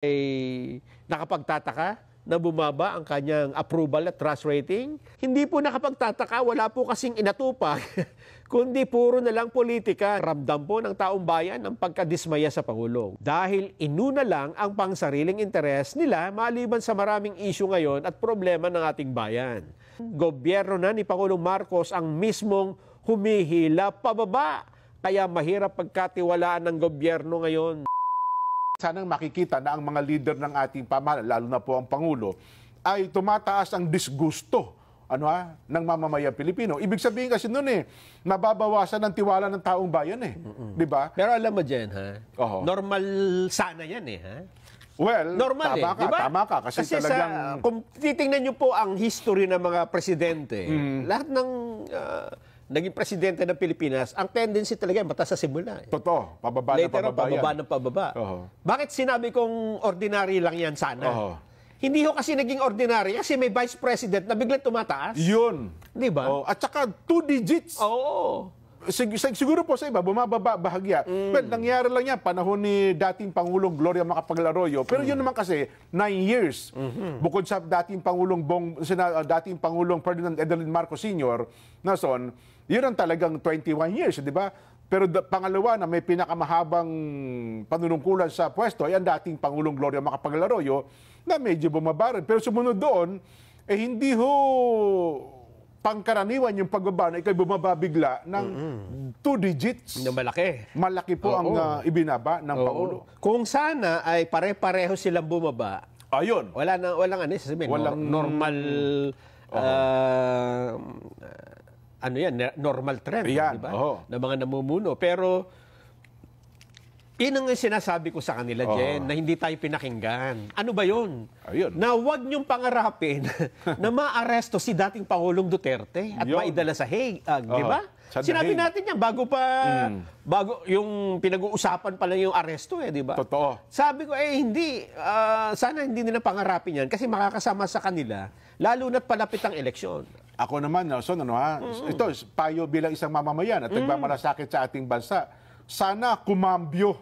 ay nakapagtataka na bumaba ang kanyang approval at trust rating? Hindi po nakapagtataka, wala po kasing inatupag, kundi puro na lang politika. Ramdam po ng taong bayan ang pagkadismaya sa Pangulo. Dahil inuna lang ang pangsariling interes nila maliban sa maraming issue ngayon at problema ng ating bayan. Gobyerno na ni Pangulong Marcos ang mismong humihila pababa, kaya mahirap pagkatiwalaan ng gobyerno ngayon. Sanang makikita na ang mga leader ng ating pamahalaan, lalo na po ang Pangulo, ay tumataas ang disgusto ng mamamayang Pilipino. Ibig sabihin kasi noon nababawasan ang tiwala ng taong bayan di ba? Pero alam mo dyan, normal sana yan Well, normal tama ka, diba? Tama ka. Kasi talagang... kung titingnan nyo po ang history ng mga presidente, lahat ng naging presidente ng Pilipinas, ang tendency talaga mataas sa simula. Totoo, pababa Later, na pababa pababa ng pababa. Bakit sinabi kong ordinary lang yan sana? Hindi ho kasi naging ordinary kasi may vice president na biglang tumataas. Yun. Di ba? At saka 2 digits. Oo. Siguro po sa iba, bumababa bahagya. Well, nangyari lang yan, panahon ni dating Pangulong Gloria Macapagal Arroyo. Pero yun naman kasi, 9 years. Bukod sa dating Pangulong Ferdinand Edelin Marcos Sr., yun ang talagang 21 years, di ba? Pero pangalawa na may pinakamahabang panunungkulan sa pwesto ay ang dating Pangulong Gloria Macapagal Arroyo na medyo bumaba rin. Pero sumunod doon, hindi ho pangkaraniwan yung pagbaba na ikay bumaba bigla ng 2 digits. Na malaki. Malaki po ang ibinaba ng Pangulo. Kung sana ay pare-pareho silang bumaba, ayun. Walang sasabihin, normal normal trend, di ba? Na mga namumuno. Pero yun ang sinasabi ko sa kanila, Jen, na hindi tayo pinakinggan. Ano ba yun? Ayun. Na huwag niyong pangarapin na maaresto si dating Pangulong Duterte at maidala sa Hague, di ba? Sinabi natin yan bago yung pinag-uusapan pa lang yung aresto di ba? Totoo. Sabi ko, hindi. Sana hindi nila pangarapin yan kasi makakasama sa kanila, lalo na't palapit ang eleksyon. Ako naman, Nelson, ito, payo bilang isang mamamayan at nagmamalasakit sa ating bansa. Sana kumambyo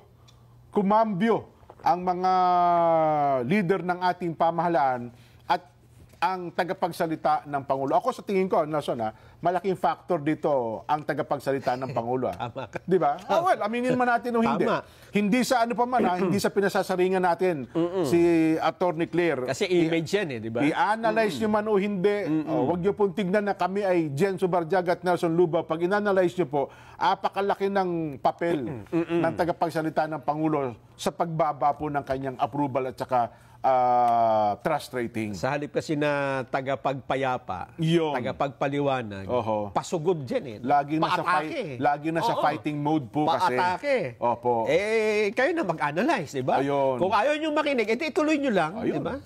ang mga leader ng ating pamahalaan at ang tagapagsalita ng Pangulo. Ako sa tingin ko, Nelson, malaking factor dito ang tagapagsalita ng Pangulo. Di ba? Well, aminin man natin o hindi. Hindi sa hindi sa pinasasaringan natin si Attorney Claire. Kasi image yan di ba? I-analyze nyo man o hindi. Huwag nyo pong tignan na kami ay Jen Subarjaga at Nelson Luba. Pag in-analyze nyo po, apakalaki ng papel ng tagapagsalita ng Pangulo sa pagbaba po ng kanyang approval at saka trust rating. Sa halip kasi na tagapagpayapa, tagapagpaliwanag, pasugod dyan Lagi na sa fighting mode po kasi. Paatake. Opo. Kayo na mag-analyze, di ba? Ayun. Kung ayaw nyo makinig, ituloy nyo lang, di ba?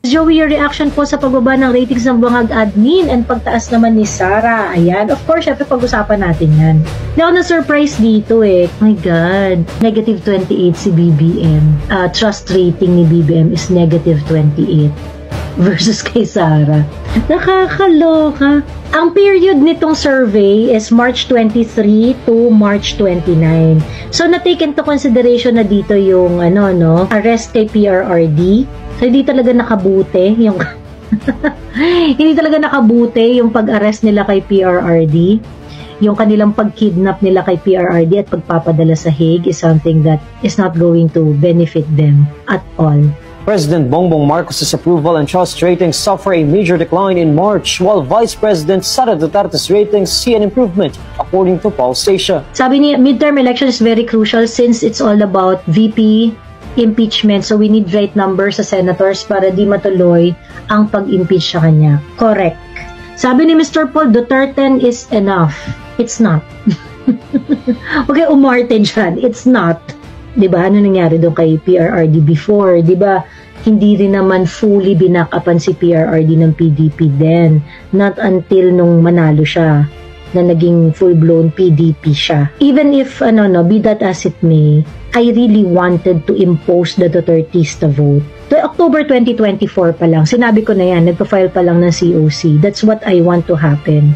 Joey, your reaction po sa pagbaba ng ratings ng Bungag Admin and pagtaas naman ni Sarah. Ayan, of course, syempre pag-usapan natin yan. Hindi ako na-surprise dito My God. Negative 28 si BBM. Trust rating ni BBM is negative 28 versus kay Sarah. Nakakaloka. Ang period nitong survey is March 23 to March 29. So, na-take into consideration na dito yung arrest kay PRRD. So, hindi talaga nakabuti yung hindi talaga nakabuti yung pag-arrest nila kay PRRD. Yung kanilang pag-kidnap nila kay PRRD at pagpapadala sa Hague is something that is not going to benefit them at all. President Bongbong Marcos' approval and trust ratings suffer a major decline in March, while Vice President Sara Duterte's ratings see an improvement, according to Pulse Asia. Sabi niya, midterm election is very crucial since it's all about VP impeachment. So we need right numbers sa senators para di matuloy ang pag-impeach sa kanya. Correct. Sabi ni Mr. Paul, Duterte is enough. It's not. Okay, umarte dyan. It's not. Diba? Ano nangyari doon kay PRRD before? Diba? Hindi rin naman fully binakapan si PRRD ng PDP then. Not until nung manalo siya na naging full-blown PDP siya. Even if, be that as it may, I really wanted to impose the Dutertista vote. To October 2024 pa lang, sinabi ko na yan, nagpa-file pa lang ng COC. That's what I want to happen.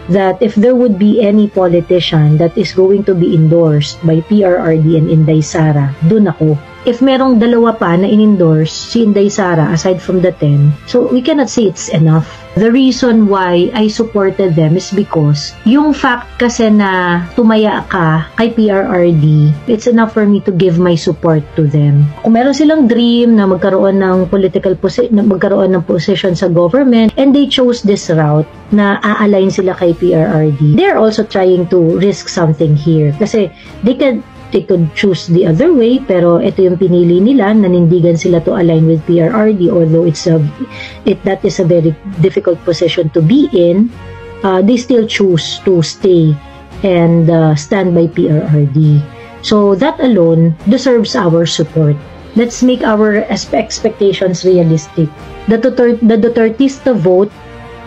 That if there would be any politician that is going to be endorsed by PRRD and Inday Sara, dun ako. if merong dalawa pa na in-endorse si Inday Sara aside from the 10, so we cannot say it's enough. The reason why I supported them is because yung fact kasi na tumaya ka kay PRRD, it's enough for me to give my support to them. Kung meron silang dream na magkaroon ng magkaroon ng position sa government, and they chose this route na a-align sila kay PRRD, they're also trying to risk something here. Kasi they could choose the other way, pero ito yung pinili nila, nanindigan sila to align with PRRD, although that is a very difficult position to be in. They still choose to stay and stand by PRRD. So that alone deserves our support. Let's make our expectations realistic. The Dutertista vote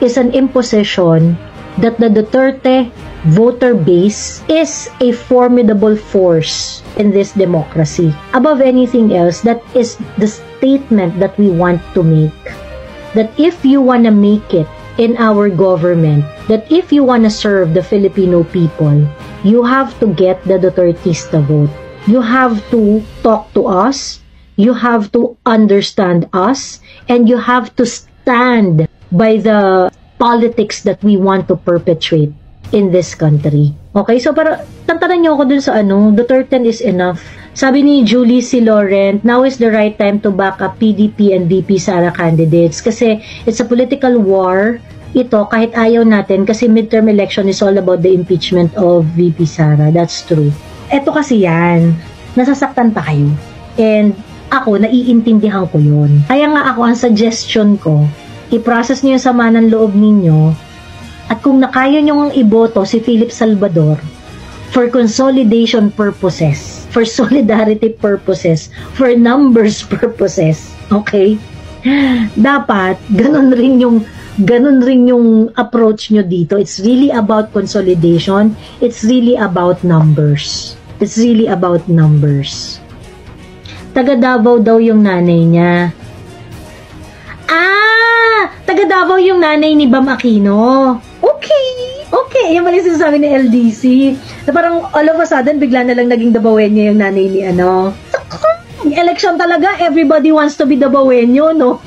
is an imposition that the Duterte voter base is a formidable force in this democracy. Above anything else, that is the statement that we want to make. That if you want to make it in our government, that if you want to serve the Filipino people, you have to get the Dutertista vote. You have to talk to us, you have to understand us, and you have to stand by the politics that we want to perpetuate in this country. Okay, so para tantanan niyo ako dun sa Duterte is enough. Sabi ni Julie C. Laurent, now is the right time to back up PDP and VP Sara candidates kasi it's a political war ito kahit ayaw natin kasi midterm election is all about the impeachment of VP Sara. That's true. Eto kasi yan, nasasaktan pa kayo. And ako, naiintindihan ko yun. Kaya nga ako, ang suggestion ko, i-process niyo yung sama ng loob ninyo at kung nakaya nyo ang iboto si Philip Salvador for consolidation purposes, for solidarity purposes, for numbers purposes, okay? Dapat, ganun rin yung approach nyo dito. It's really about consolidation. It's really about numbers. It's really about numbers. Taga Davao daw yung nanay niya. Taga Davao yung nanay ni Bam Aquino. Okay. Yan pala yung sinasabi ni LDC. Na parang all of a sudden, bigla na lang naging Davaoenyo yung nanay ni Election talaga, everybody wants to be Davaoenyo, no?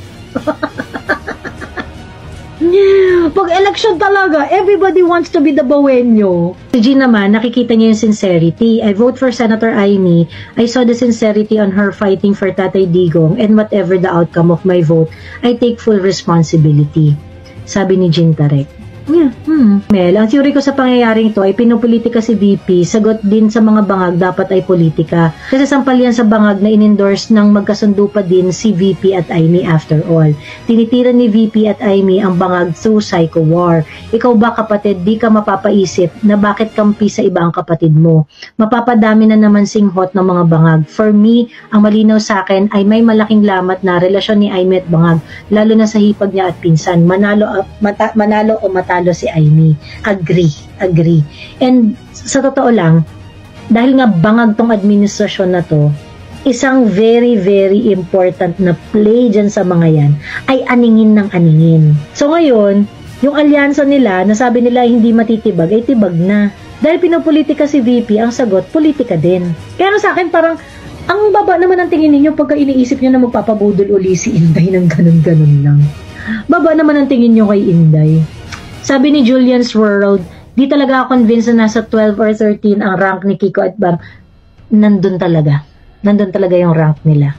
Pag election talaga, everybody wants to be Davaoenyo. Si Jean naman, nakikita niya yung sincerity. I vote for Senator Amy. I saw the sincerity on her fighting for Tatay Digong and whatever the outcome of my vote, I take full responsibility. Sabi ni Jean Tarek. Mel, ang theory ko sa pangyayaring ito ay pinupolitika si VP, sagot din sa mga bangag dapat ay politika. Kasi sampal yan sa bangag na in-endorse ng magkasundo pa din si VP at Amy after all. Tinitira ni VP at Amy ang bangag through psycho war. Ikaw ba kapatid, di ka mapapaisip na bakit kampi sa iba ang kapatid mo? Mapapadami na naman singhot ng mga bangag. For me, ang malinaw sa akin ay may malaking lamat na relasyon ni Amy at bangag, lalo na sa hipag niya at pinsan. Manalo o matalo si Amy. Agree. And sa totoo lang, dahil nga bangag tong administrasyon na to, isang very, very important na play dyan sa mga yan ay aningin ng aningin. So ngayon, yung alyansa nila, nasabi nila hindi matitibag, ay tibag na. Dahil pinopolitika si VP, ang sagot, politika din. Kaya sa akin parang, ang baba naman ang tingin ninyo pagka iniisip nyo na magpapabudol uli si Inday ng ganun-ganun lang. Baba naman ang tingin nyo kay Inday. Sabi ni Julian's World, di talaga ako convinced na nasa 12 or 13 ang rank ni Kiko at Bam. Nandun talaga. Nandun talaga yung rank nila.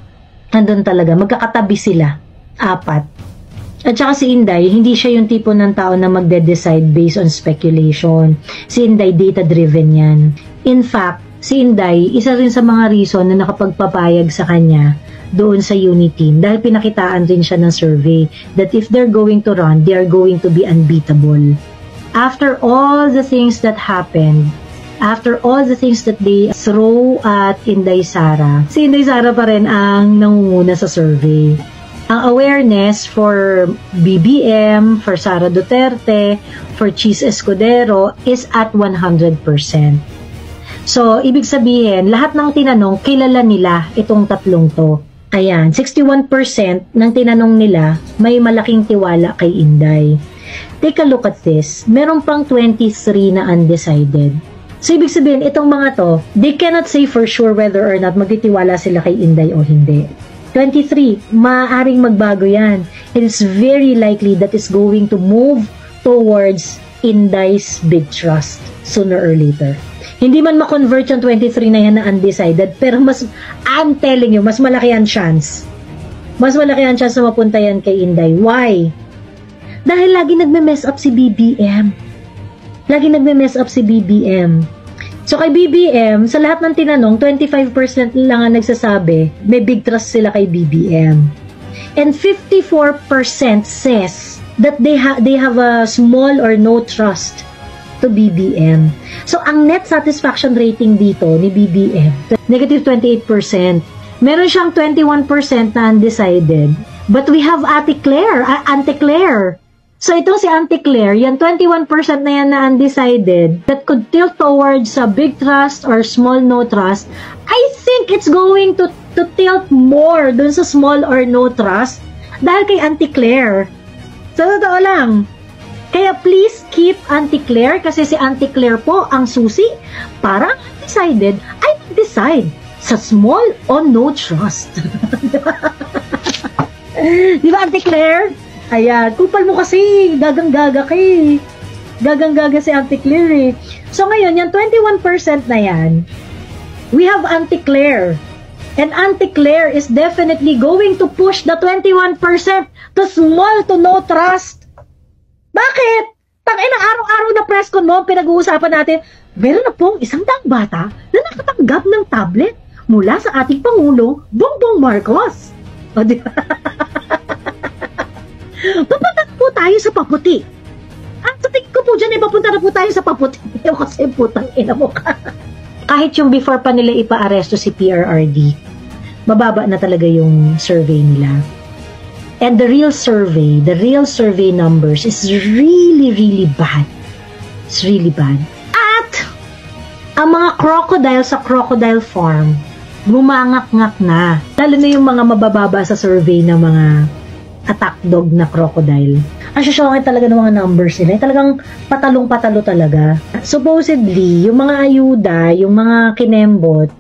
Nandun talaga. Magkakatabi sila. 4. At saka si Inday, hindi siya yung tipo ng tao na magde-decide based on speculation. Si Inday, data-driven yan. In fact, si Inday, isa rin sa mga reason na nakapagpapayag sa kanya doon sa Unity dahil pinakitaan rin siya ng survey that if they're going to run, they are going to be unbeatable. After all the things that happened, after all the things that they throw at Inday Sara, si Inday Sara pa rin ang nangunguna sa survey. Ang awareness for BBM, for Sara Duterte, for Cheese Escudero is at 100%. So, ibig sabihin, lahat ng tinanong, kilala nila itong tatlong to. Ayan, 61% ng tinanong nila may malaking tiwala kay Inday. Take a look at this. Meron pang 23 na undecided. So, ibig sabihin, itong mga to, they cannot say for sure whether or not magtitiwala sila kay Inday o hindi. 23, maaaring magbago yan. It is very likely that is going to move towards Inday's big trust sooner or later. Hindi man ma-convert yung 23 na yan na undecided, pero I'm telling you, mas malaki ang chance. Mas malaki ang chance na mapunta yan kay Inday. Why? Dahil lagi nagme-mess up si BBM. Lagi nagme-mess up si BBM. So kay BBM, sa lahat ng tinanong, 25% lang ang nagsasabi, may big trust sila kay BBM. And 54% says that they have a small or no trust to BBM. So ang net satisfaction rating dito ni BBM, negative 28%. Meron siyang 21% na undecided. But we have Ate Claire. So itong si Auntie Claire, yan 21% na yan na undecided that could tilt towards a big trust or small no trust. I think it's going to tilt more dun sa small or no trust dahil kay Auntie Claire. So totoo lang. Kaya please keep Auntie Claire kasi si Auntie Claire po ang susi para undecided ay decide sa small or no trust. Di ba Auntie Claire? Ayan, kupal mo kasi, gagang-gaga kay. Gagang-gaga si Auntie Claire eh. So ngayon, yung 21% na yan, we have Auntie Claire. And Auntie Claire is definitely going to push the 21% to small to no trust. Bakit? Tangina, araw-araw na press con mo, pinag-uusapan natin, meron na pong 100 bata na nakatanggap ng tablet mula sa ating Pangulo, Bongbong Marcos. O di ba? Papunta po tayo sa paputi. At sa tingin ko po dyan, papunta na po tayo sa paputi. Kasi putang ina mo ka. Kahit yung before pa nila ipa-aresto si PRRD, mababa na talaga yung survey nila. And the real survey numbers is really, really bad. It's really bad. At ang mga crocodile sa crocodile farm, gumangak-ngak na. Lalo na yung mga mabababa sa survey ng mga attack dog na crocodile. Ang shoshongin talaga ng mga numbers nila. Talagang patalong-patalo talaga. Supposedly, yung mga ayuda, yung mga kinembot,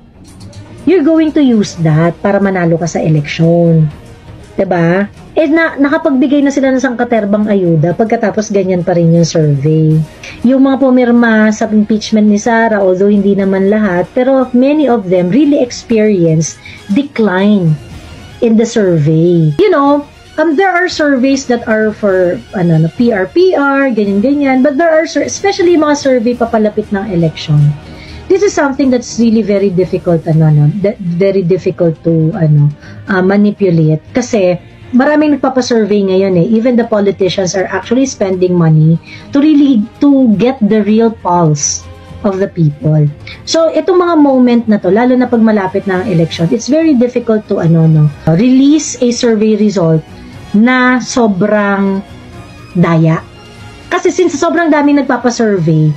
you're going to use that para manalo ka sa eleksyon. Diba? Eh, nakapagbigay na sila ng sangkaterbang ayuda pagkatapos ganyan pa rin yung survey. Yung mga pumirma sa impeachment ni Sara, although hindi naman lahat, pero many of them really experience decline in the survey. You know, there are surveys that are for PR, ganyan-ganyan, but there are, especially mga survey papalapit ng election. This is something that's really very difficult, very difficult to manipulate kasi maraming nagpapasurvey ngayon eh. Even the politicians are actually spending money to get the real pulse of the people. So, itong mga moment na to, lalo na pag malapit na ang election, it's very difficult to release a survey result na sobrang daya. Kasi since sobrang daming nagpapasurvey,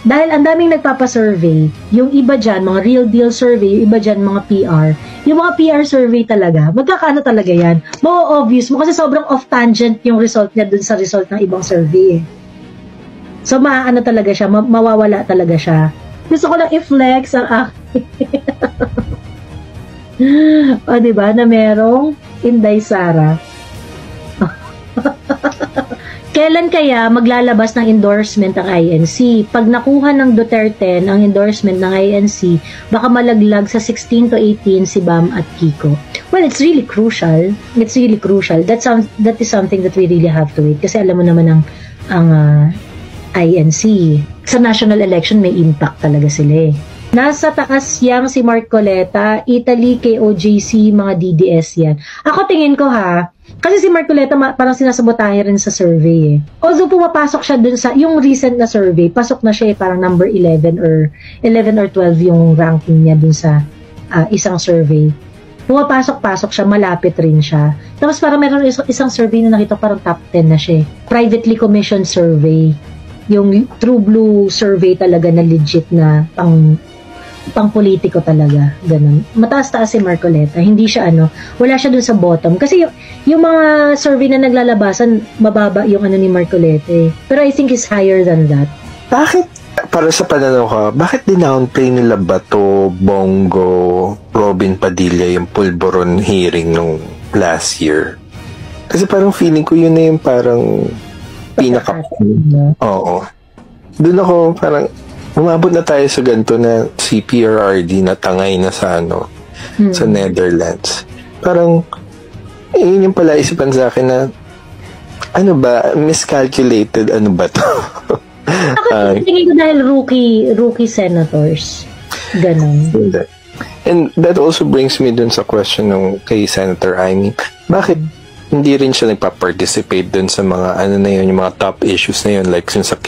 dahil ang daming nagpapasurvey, yung iba dyan, mga real deal survey, yung iba dyan, mga PR, yung mga PR survey talaga, magkakaano talaga yan? Mo-obvious mo kasi sobrang off-tangent yung result niya dun sa result ng ibang survey. So, maano talaga siya, mawawala talaga siya. Gusto ko lang i-flex ang aking o, diba, na merong Inday Sara. Kailan kaya maglalabas ng endorsement ang INC? Pag nakuha ng Duterte ang endorsement ng INC, baka malaglag sa 16 to 18 si Bam at Kiko. Well, it's really crucial. It's really crucial. That is something that we really have to wait. Kasi alam mo naman ang INC. Sa national election, may impact talaga sila eh. Nasa taas yang si Marcoleta, Italy, KOJC, mga DDS yan. Ako tingin ko ha, kasi si Marcoleta parang sinasabotahe rin sa survey eh. Although pumapasok siya dun sa, yung recent na survey, pasok na siya eh, parang number 11 or 12 yung ranking niya dun sa isang survey. Pumapasok-pasok siya, malapit rin siya. Tapos parang meron isang survey na nakita parang top 10 na siya eh. Privately commissioned survey. Yung True Blue survey talaga na legit na pang politiko talaga, ganun. Mataas-taas si Marcoleta, hindi siya wala siya dun sa bottom. Kasi yung mga survey na naglalabasan, mababa yung ni Marcoleta eh. Pero I think is higher than that. Bakit para sa pananaw ko, bakit dinownplay nila Bato, Bongo, Robin Padilla yung Pulburon hearing nung last year? Kasi parang feeling ko yun na yung parang pinaka... Oo. Doon ako parang umabot na tayo sa ganito na CPRRD na tangay na sa sa Netherlands. Parang yun yung pala isipan sa akin na ano ba, miscalculated, ano ba to? Ako tingin ko dahil rookie senators. Ganon. And that also brings me dun sa question ng kay Senator Amy. Bakit hindi rin siya nagpa-participate dun sa mga na yun, yung mga top issues na yun, like since sa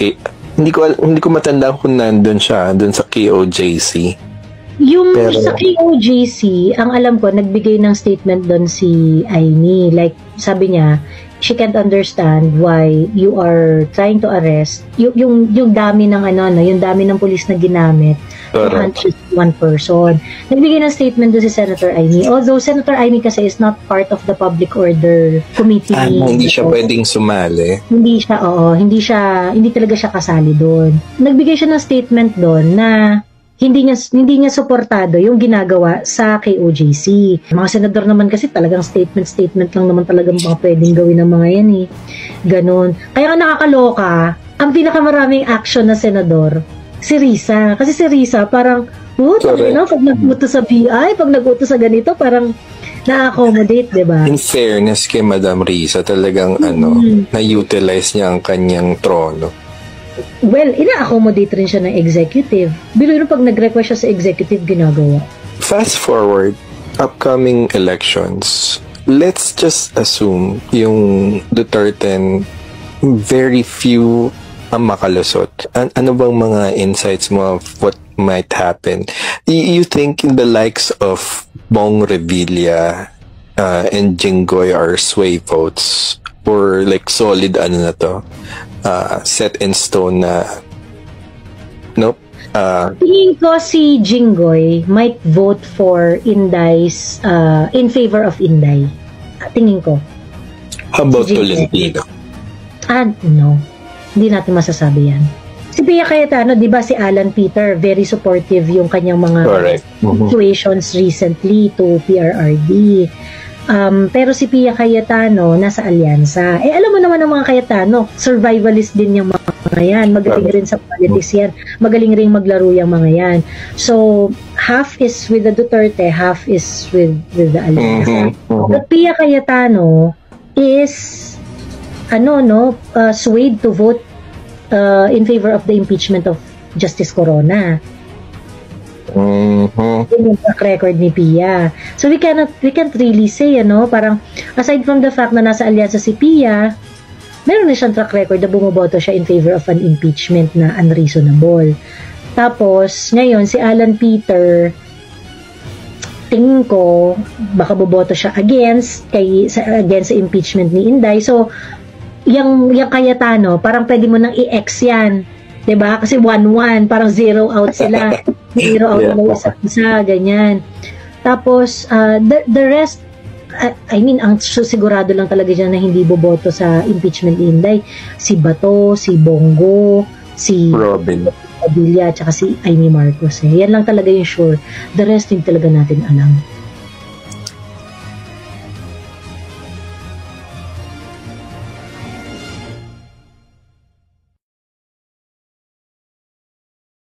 hindi ko matandaan kung nandun siya dun sa KOJC. Sa KOJC, ang alam ko, nagbigay ng statement doon si Amy. Like, sabi niya, she can't understand why you are trying to arrest yung dami ng yung dami ng pulis na ginamit to hunt just one person. Nagbigay ng statement doon si Senator Amy. Although Senator Amy kasi is not part of the Public Order Committee. Hindi siya pwedeng sumali. Hindi talaga siya kasali doon. Nagbigay siya ng statement doon na hindi niya suportado yung ginagawa sa KOJC. Mga senador naman kasi talagang statement lang naman talagang mga pwedeng gawin ng mga yan eh. Ganon. Kaya nga nakakaloka, ang pinakamaraming action na senador, si Risa. Kasi si Risa parang, pag nag-utos sa BI, pag nag-utos sa ganito, parang na-accommodate, diba? In fairness kay Madam Risa, talagang na-utilize niya ang kanyang trono. Well, ina-accommodate rin siya ng executive. Bilo pag nag-request siya sa executive, ginagawa. Fast forward, upcoming elections, let's just assume yung Duterte, very few ang makalusot. Ano bang mga insights mo of what might happen? You think the likes of Bong Revilla and Jinggoy are sway votes? Or like solid na to? Set in stone na nope. Tingin ko si Jinggoy might vote for Inday's in favor of Inday. Tingin ko. How about Tolentino? No. Hindi natin masasabi yan. Si Pia Cayetano, di ba si Alan Peter, very supportive yung kanyang mga situations recently to PRRD. Pero si Pia Cayetano nasa alyansa. Alam mo naman ang mga Cayetano, survivalist din yung mga yan. Magaling rin sa politics yan. Magaling rin maglaro yung mga yan. So, half is with the Duterte, half is with the alyansa. But Pia Cayetano is swayed to vote in favor of the impeachment of Justice Corona. Yung track record ni Pia. So we can't really say, parang aside from the fact na nasa alyansa si Pia, meron na siyang track record na bumoboto siya in favor of an impeachment na unreasonable. Tapos, ngayon, si Alan Peter, tingin ko, baka boboto siya against sa impeachment ni Inday. So, yung Cayetano, parang pwede mo nang i-X yan. Diba? Kasi 1-1, parang 0 out sila. 0 out na isa, ganyan. Tapos, the rest, ang sigurado lang talaga dyan na hindi boboto sa impeachment ni Inday. Si Bato, si Bongo, si Padilla, tsaka si Amy Marcos. Yan lang talaga yung sure. The rest, hindi talaga natin alam.